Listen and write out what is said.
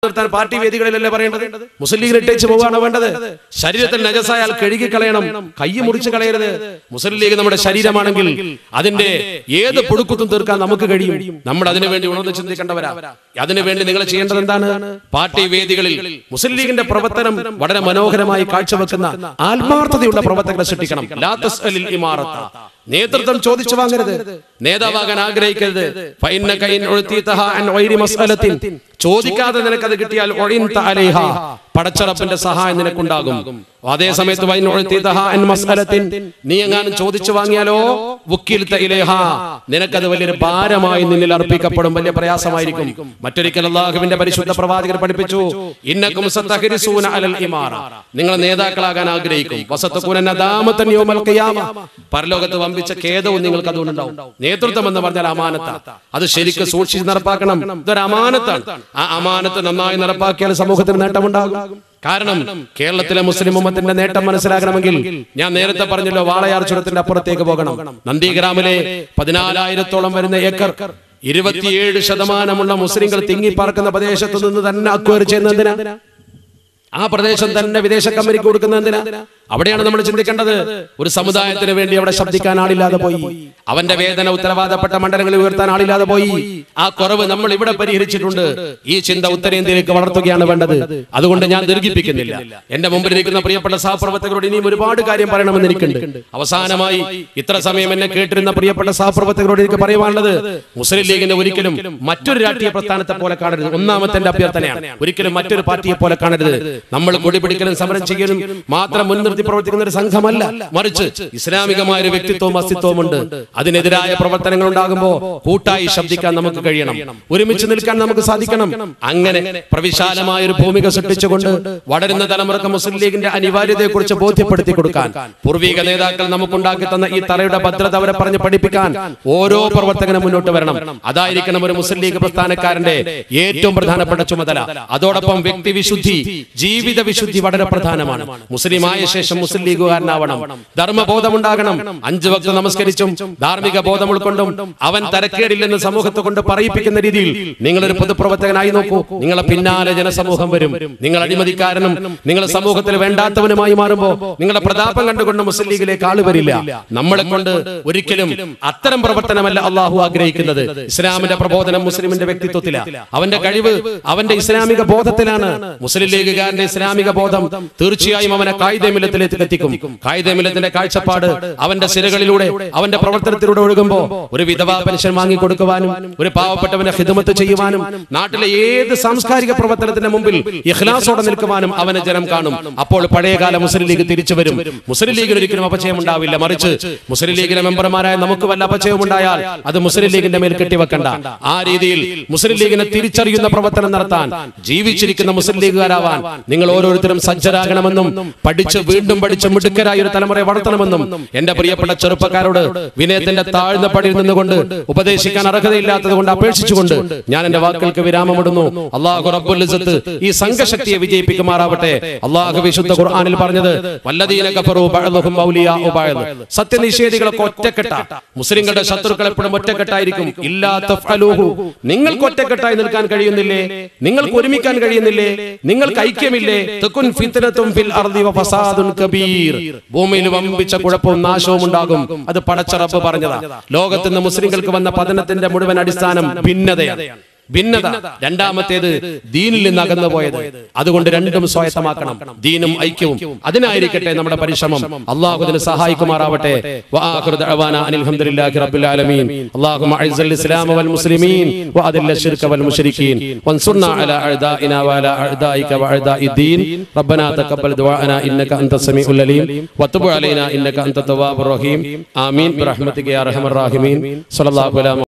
Party വേദികളിലല്ലേ പറയേണ്ടത്? മുസ്ലിം ലീഗിൽ ഇട്ടേച്ച് പോവാണ് വേണ്ടത്. ശരീരത്തിൽ നജസായാൽ കഴുകി കളയണം, കൈ മുറിച്ച് കളയരുത്. മുസ്ലിം ലീഗ് നമ്മുടെ ശരീരമാണെങ്കിൽ അതിന്റെ ഏത് പുഴുക്കുത്തും തീർക്കാൻ നമുക്ക് കഴിയും. നമ്മൾ അതിനുവേണ്ടി ഉണർന്ന് ചിന്തിക്കേണ്ടവരാ. അതിനുവേണ്ടി നിങ്ങൾ ചെയ്യേണ്ടത് എന്താണ്? പാർട്ടി വേദികളിൽ മുസ്ലിം ലീഗിന്റെ പ്രവർത്തനം വളരെ മനോഹരമായി കാഴ്ചവെക്കുന്ന ആത്മാർത്ഥതയുള്ള പ്രവർത്തകരെ സൃഷ്ടിക്കണം. ലാ തസ്അലിൽ ഇമാറത്ത, നേതൃത്വം ചോദിച്ചു വാങ്ങരുത്, നേതാവാകാൻ ആഗ്രഹിക്കരുത്. ഫഇന്നക ഇൻ ഉഅതീതഹ അൻ ഗൈരി മസ്അലത്തിൻ, ചോദിക്കാതെ നിനക്കത് കിട്ടിയാൽ ഉഇൻത അലൈഹ, പടച്ചറപ്പിന്റെ സഹായം നിനക്കുണ്ടാകും. അതേ സമയത്ത് വൈൻ ഉഅതീതഹ അൻ മസ്അലത്തിൻ, നീ എങ്ങാനും ചോദിച്ചു വാങ്ങിയാലോ വുക്കിൽത ഇലൈഹ, നിനക്കത് വലിയൊരു ഭാരമായി നിന്നിൽ അർപ്പിക്കപ്പെടും, വലിയ പ്രയാസമായിരിക്കും. മറ്റൊരിക്കൽ അല്ലാഹുവിന്റെ പരിശുദ്ധ പ്രവാചകർ പഠിപ്പിച്ചു, ഇന്നകും സതഹരിസൂന അലൽ ഇമാറ, നിങ്ങൾ നേതാക്കളാകാൻ ആഗ്രഹിക്കും. വസതകുന നദാമതൻ യൗമൽ ഖിയാമ, പരലോകത്ത് വമ്പിച്ച ഖേദവും നിങ്ങൾക്ക് അതുകൊണ്ടുണ്ടാവും. നേതൃത്വം എന്ന് പറഞ്ഞാൽ അമാനത്താണ്. അത് ശരിക്കും സൂക്ഷിച്ച് നടപ്പാക്കണം. ഇതൊരു അമാനത്താണ്. ആ അമാനത്ത് നന്നായി നടപ്പാക്കിയാൽ സമൂഹത്തിന് നേട്ടമുണ്ടാകും. കാരണം കേരളത്തിലെ മുസ്ലിം ഉമ്മത്തിന്റെ നേട്ടം മനസ്സിലാക്കണമെങ്കിൽ ഞാൻ നേരത്തെ പറഞ്ഞല്ലോ, വാളയാർ ചുരത്തിന്റെ അപ്പുറത്തേക്ക് പോകണം. നന്ദിഗ്രാമിലെ 14,000-ഓളം വരുന്ന ഏക്കർ 27% മുസ്ലിങ്ങൾ തിങ്ങിപ്പാർക്കുന്ന പ്രദേശത്തു നിന്ന് തന്നെ അക്വയർ ചെയ്യുന്നതിനാ, ആ പ്രദേശം തന്നെ വിദേശ കമ്പനിക്ക് കൊടുക്കുന്നതിനാ. അവിടെയാണ് നമ്മൾ ചിന്തിക്കേണ്ടത്. ഒരു സമുദായത്തിന് വേണ്ടി അവിടെ ശബ്ദിക്കാൻ ആളില്ലാതെ പോയി, അവന്റെ വേദന ഉത്തരവാദപ്പെട്ട മണ്ഡലങ്ങളിൽ ഉയർത്താൻ ആളില്ലാതെ പോയി. ആ കുറവ് നമ്മൾ ഇവിടെ പരിഹരിച്ചിട്ടുണ്ട്. ഈ ചിന്ത ഉത്തരേന്ത്യയിലേക്ക് വളർത്തുകയാണ് വേണ്ടത്. അതുകൊണ്ട് ഞാൻ ദീർഘിപ്പിക്കുന്നില്ല. എന്റെ മുമ്പിലിരിക്കുന്ന പ്രിയപ്പെട്ട സഹപ്രവർത്തകരോട് ഇനിയും ഒരുപാട് കാര്യം പറയണമെന്ന് എനിക്കുണ്ട്. അവസാനമായി ഇത്ര സമയം എന്നെ കേട്ടിരുന്ന പ്രിയപ്പെട്ട സഹപ്രവർത്തകരോട് എനിക്ക് പറയുവാനുള്ളത്, മുസ്ലിം ലീഗിനെ ഒരിക്കലും മറ്റൊരു രാഷ്ട്രീയ പ്രസ്ഥാനത്തെ പോലെ കാണരുത്. ഒന്നാമത്തെ അഭ്യർത്ഥനയാണ്, ഒരിക്കലും മറ്റൊരു പാർട്ടിയെ പോലെ കാണരുത്. നമ്മൾ കൊടിപിടിക്കലും സമരം ചെയ്യലും മാത്രം മുൻനിർത്തി പ്രവർത്തിക്കുന്ന ഒരു സംഘമല്ല, മറിച്ച് ഇസ്ലാമികമായ ഒരു വ്യക്തിത്വവും അസ്തിത്വവും ഉണ്ട്. അതിനെതിരായ പ്രവർത്തനങ്ങൾ ഉണ്ടാകുമ്പോൾ കൂട്ടായി ശബ്ദിക്കാൻ നമുക്ക് കഴിയണം, ഒരുമിച്ച് നിൽക്കാൻ നമുക്ക് സാധിക്കണം. അങ്ങനെ പ്രവിശാലമായ ഒരു ഭൂമിക സൃഷ്ടിച്ചുകൊണ്ട് വളരുന്ന തലമുറക്ക് മുസ്ലിം ലീഗിന്റെ അനിവാര്യതയെക്കുറിച്ച് ബോധ്യപ്പെടുത്തി കൊടുക്കാൻ, പൂർവിക നേതാക്കൾ നമുക്കുണ്ടാക്കി തന്ന ഈ തലയുടെ ഭദ്രത അവരെ പറഞ്ഞ് പഠിപ്പിക്കാൻ ഓരോ പ്രവർത്തകനും മുന്നോട്ട് വരണം. അതായിരിക്കണം ഒരു മുസ്ലിം ലീഗ് പ്രസ്ഥാനക്കാരന്റെ ഏറ്റവും പ്രധാനപ്പെട്ട ചുമതല. അതോടൊപ്പം വ്യക്തിവിശുദ്ധി, ജീവിത വിശുദ്ധി വളരെ പ്രധാനമാണ്. മുസ്ലിമായ ശേഷം മുസ്ലിം ലീഗുകാരനാവണം, ധർമ്മബോധമുണ്ടാകണം. 5 വക്ത് നമസ്കരിച്ചും ധാർമ്മിക ബോധം ഉൾക്കൊണ്ടും അവൻ തരക്കേടില്ലെന്ന് സമൂഹത്തെ കൊണ്ട് പറയിപ്പിക്കുന്ന രീതിയിൽ നിങ്ങളൊരു പൊതുപ്രവർത്തകനായി നോക്കൂ. നിങ്ങളെ പിന്നാലെ ജനസമൂഹം വരും. നിങ്ങൾ അഴിമതിക്കാരനും നിങ്ങൾ സമൂഹത്തിൽ വേണ്ടാത്തവനുമായി മാറുമ്പോൾ നിങ്ങളുടെ പ്രതാപം കണ്ടുകൊണ്ട് മുസ്ലിം ലീഗിലേക്ക് ആള് വരില്ല. നമ്മളെ കൊണ്ട് ഒരിക്കലും അത്തരം പ്രവർത്തനമല്ല അള്ളാഹു ആഗ്രഹിക്കുന്നത്. ഇസ്ലാമിന്റെ പ്രബോധനം മുസ്ലിമിന്റെ വ്യക്തിത്വത്തിലാണ്, അവന്റെ കഴിവ് അവന്റെ ഇസ്ലാമിക ബോധത്തിലാണ്. മുസ്ലിം ലീഗുകാരന്റെ ഇസ്ലാമിക ബോധം തീർച്ചയായും അവനെ കായിദമില്ലത്തിലേക്ക് എത്തിക്കും. കായിദമില്ലത്തിന്റെ കാഴ്ചപ്പാട് അവന്റെ സിരകളിലൂടെ അവന്റെ പ്രവർത്തനത്തിലൂടെ ഒഴുകുമ്പോൾ ഒരു വിധവാ പെൻഷൻ വാങ്ങിക്കൊടുക്കുവാനും ഒരു പാവപ്പെട്ടവനെ ഖിദ്മത്ത് ചെയ്യുവാനും നാട്ടിലെ ഏത് സാംസ്കാരിക പ്രവർത്തനത്തിന്റെ മുമ്പിൽ ഇഖ്ലാസോടെ നിൽക്കുവാനും അവനെ ജനം കാണും. അപ്പോൾ പഴയകാല മുസ്ലിം ലീഗ് തിരിച്ചു വരും. മുസ്ലിം ലീഗിന് ഒരിക്കലും അപചയം ഉണ്ടാവില്ല, മറിച്ച് മുസ്ലിം ലീഗിലെ മെമ്പർമാരായ നമുക്ക് വല്ല അപചയം ഉണ്ടായാൽ അത് മുസ്ലിം ലീഗിന്റെ മേൽ കെട്ടിവെക്കണ്ട. ആ രീതിയിൽ മുസ്ലിം ലീഗിനെ തിരിച്ചറിയുന്ന പ്രവർത്തനം നടത്താൻ, ജീവിച്ചിരിക്കുന്ന മുസ്ലിം ലീഗുകാരാവാൻ നിങ്ങൾ ഓരോരുത്തരും സജ്ജരാകണമെന്നും പഠിച്ച് വീണ്ടും പഠിച്ച് മിടുക്കരായ ഒരു തലമുറയെ വളർത്തണമെന്നും എന്റെ പ്രിയപ്പെട്ട ചെറുപ്പക്കാരോട് വിനയത്തിന്റെ താഴ്ന്ന പടിയിൽ നിന്നുകൊണ്ട് ഉപദേശിക്കാൻ അർഹതയില്ലാത്തത് കൊണ്ട് അപേക്ഷിച്ചുകൊണ്ട് ഞാൻ എന്റെ വാക്കുകൾക്ക് വിരാമമിടുന്നു. അല്ലാഹു റബ്ബുൽ ഇസ്സത്ത് ഈ സംഘശക്തിയെ വിജയിപ്പിക്കുമാറാവട്ടെ. അല്ലാഹു വിശുദ്ധ ഖുർആനിൽ പറഞ്ഞത്, വല്ലദീന കഫറൂ ബഅദുഹും ഔലിയാഉ ബഅദ്, സത്യനിഷേധികളൊക്കെ ഒറ്റക്കെട്ട, മുസ്ലിങ്ങളുടെ ശത്രുക്കൾ എപ്പോഴും ഒറ്റക്കെട്ടായിരിക്കും. ഇല്ലാ തഫ്അലൂഹു, നിങ്ങൾക്ക് ഒറ്റക്കെട്ടായി നിൽക്കാൻ കഴിയുന്നില്ലേ? നിങ്ങൾക്ക് ഒരുമിക്കാൻ കഴിയുന്നില്ലേ? നിങ്ങൾക്ക് ഐക്യമില്ലേ? തകുൻ ഫിത്നതും ഫിൽ അർദി വഫസാദുൻ കബീർ, ഭൂമിയിൽ വമ്പിച്ച കുഴപ്പവും നാശവും ഉണ്ടാകും. അത് പടച്ച റബ്ബ് പറഞ്ഞതാ. ലോകത്ത് നിന്ന് മുസ്ലിങ്ങൾക്ക് വന്ന പതനത്തിന്റെ മുഴുവൻ അടിസ്ഥാനം ഭിന്നതയാണ്. ഭിന്നത. രണ്ടാമത്തേത് ദീനിൽ നിന്ന് അകന്നു പോയത്. അതുകൊണ്ട് രണ്ടും സ്വായത്തമാക്കണം, ദീനും ഐക്യവും. അതിനായിരിക്കട്ടെ നമ്മുടെ പരിശ്രമം. അല്ലാഹു അതിനെ സഹായിക്കുമാറാവട്ടെ. വആഖിറു ദഅവാനാ അനിൽ ഹംദുലില്ലാഹി റബ്ബിൽ ആലമീൻ. അല്ലാഹുമ്മ അഇസ്സൽ ഇസ്ലാമ വൽ മുസ്ലിമീൻ വഅദില്ല ശിർക വൽ മുശ്രിക്കീൻ വൻസുർനാ അലാ അഅദാഇനാ വഅലാ അഅദാഇക വഅഅദാഇദ്ദീൻ. റബ്ബനാ തഖബ്ബൽ ദുആഅനാ ഇന്നക അൻതസ് സമീഉൽ അലീം വതുബ് അലൈനാ ഇന്നക അൻതത് തവ്വാബുർ റഹീം. ആമീൻ ബിറഹ്മതിക യാ അർഹമർ റഹീമീൻ. സ്വല്ലല്ലാഹു അലൈഹി